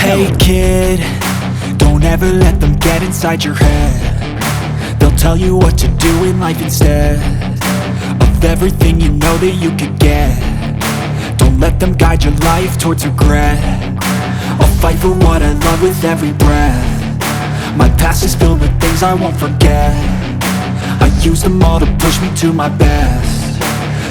Hey kid, don't ever let them get inside your head. They'll tell you what to do in life instead of everything you know that you could get. Don't let them guide your life towards regret. I'll fight for what I love with every breath. My past is filled with things I won't forget. I use them all to push me to my best.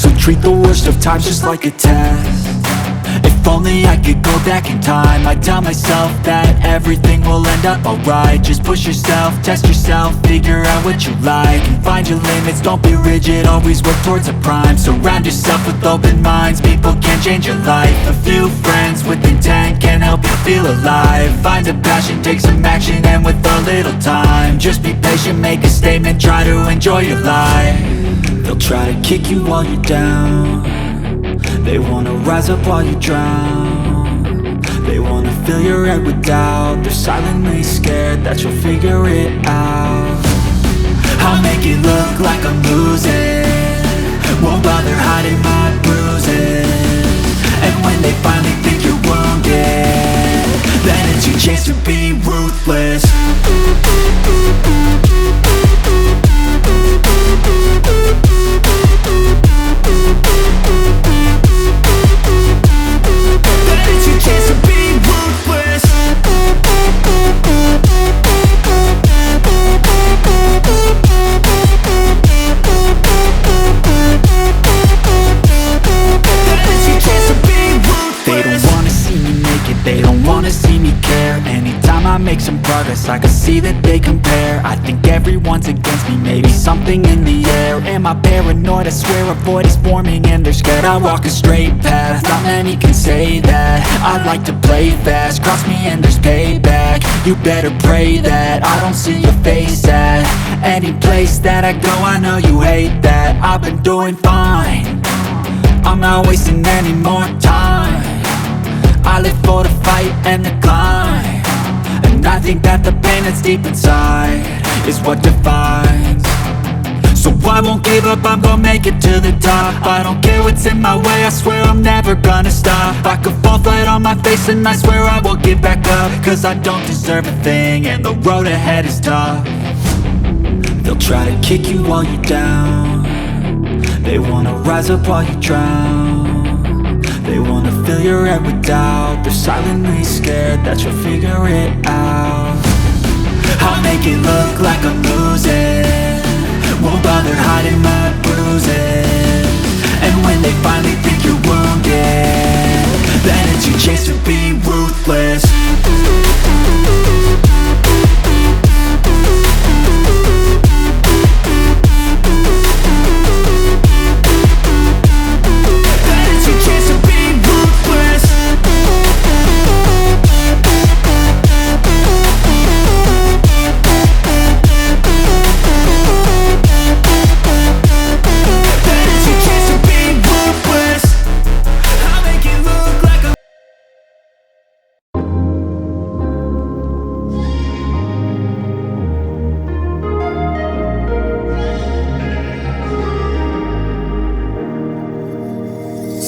So treat the worst of times just like a test. If only I could go back in time, I'd tell myself that everything will end up alright. Just push yourself, test yourself, figure out what you like, and find your limits, don't be rigid, always work towards a prime. Surround yourself with open minds, people can change your life. A few friends with intent can help you feel alive. Find a passion, take some action, and with a little time, just be patient, make a statement, try to enjoy your life. They'll try to kick you while you're down. They wanna rise up while you drown. They wanna fill your head with doubt. They're silently scared that you'll figure it out. I'll make it look like I'm losing, won't bother hiding my bruises. And when they finally think you're wounded, then it's your chance to be ruthless. They don't wanna see me care. Anytime I make some progress, I can see that they compare. I think everyone's against me, maybe something in the air. Am I paranoid? I swear a void is forming and they're scared I walk a straight path. Not many can say that. I like to play fast, cross me and there's payback. You better pray that I don't see your face at any place that I go. I know you hate that. I've been doing fine, I'm not wasting any more time. I live for the fight and the climb, and I think that the pain that's deep inside is what defines. So I won't give up, I'm gonna make it to the top. I don't care what's in my way, I swear I'm never gonna stop. I could fall flat on my face and I swear I will get back up, cause I don't deserve a thing and the road ahead is tough. They'll try to kick you while you're down. They wanna rise up while you drown. They wanna fill your head with doubt. They're silently scared that you'll figure it out. I'll make it look like I'm losing, won't bother hiding my bruises. And when they finally think you're wounded, then it's your chance to be ruthless.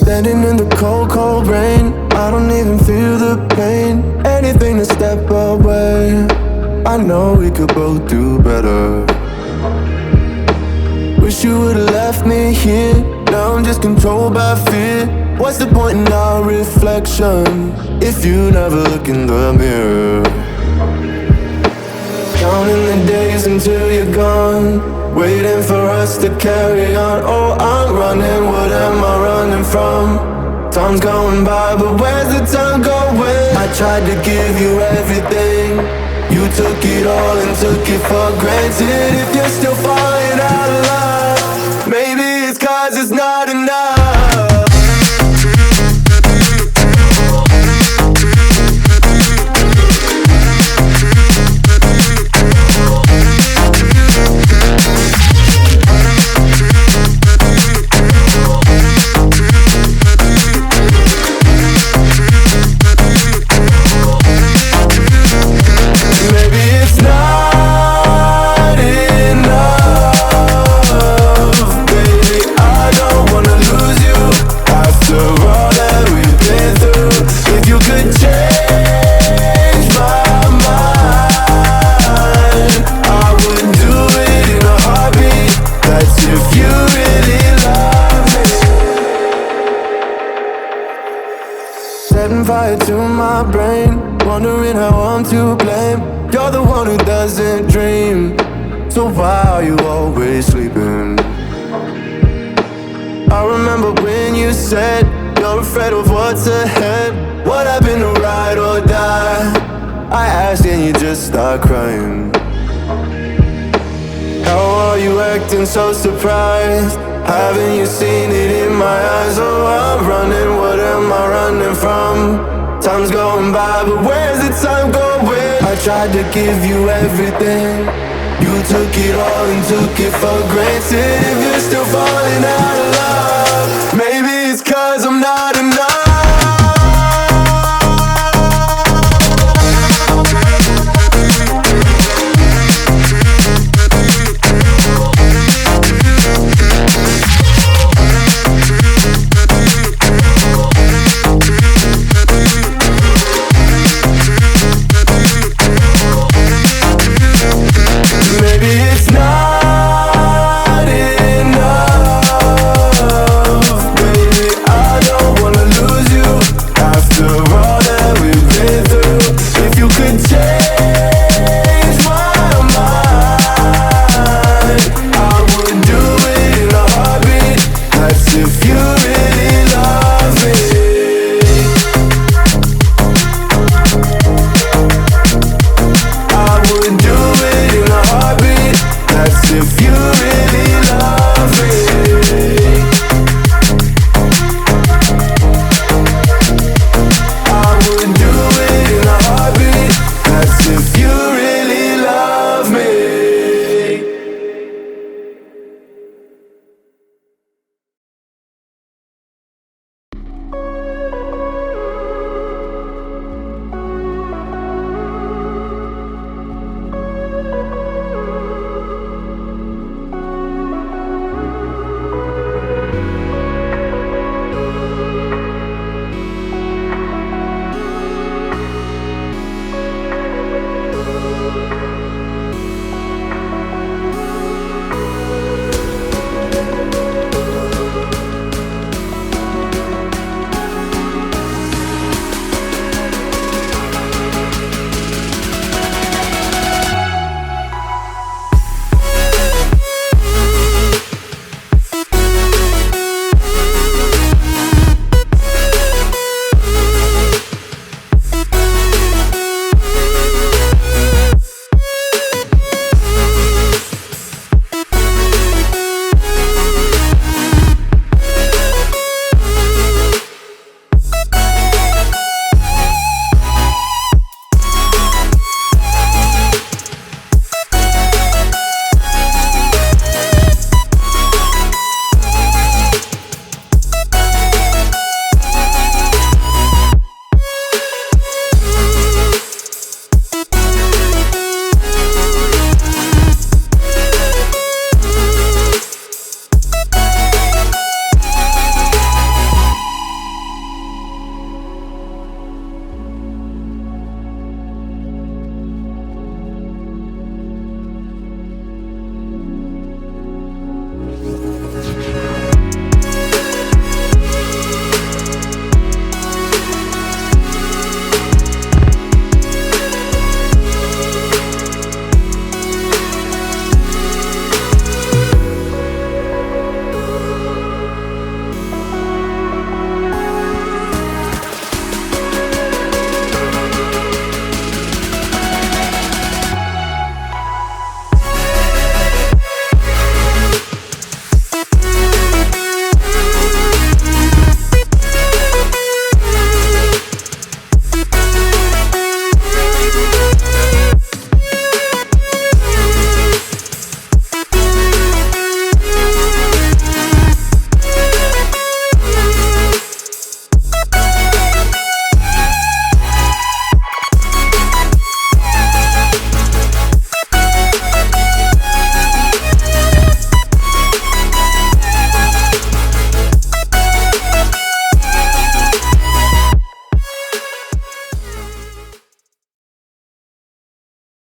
Standing in the cold, cold rain, I don't even feel the pain. Anything to step away, I know we could both do better. Wish you would've left me here, now I'm just controlled by fear. What's the point in our reflection if you never look in the mirror? Counting the days until you're gone, waiting for us to carry on. Oh, I'm running, what am I running from? Time's going by, but where's the time going? I tried to give you everything, you took it all and took it for granted. If you're still falling out of love, maybe it's cause it's not enough. Baby, I don't wanna lose you. fire to my brain, wondering how I'm to blame. You're the one who doesn't dream, so why are you always sleeping? I remember when you said you're afraid of what's ahead. What happened to ride or die? I asked and you just start crying. How are you acting so surprised? Haven't you seen it in my eyes? Oh, I'm running, what am I running from? Time's going by, but where's the time going? I tried to give you everything, you took it all and took it for granted. If you're still falling out of love,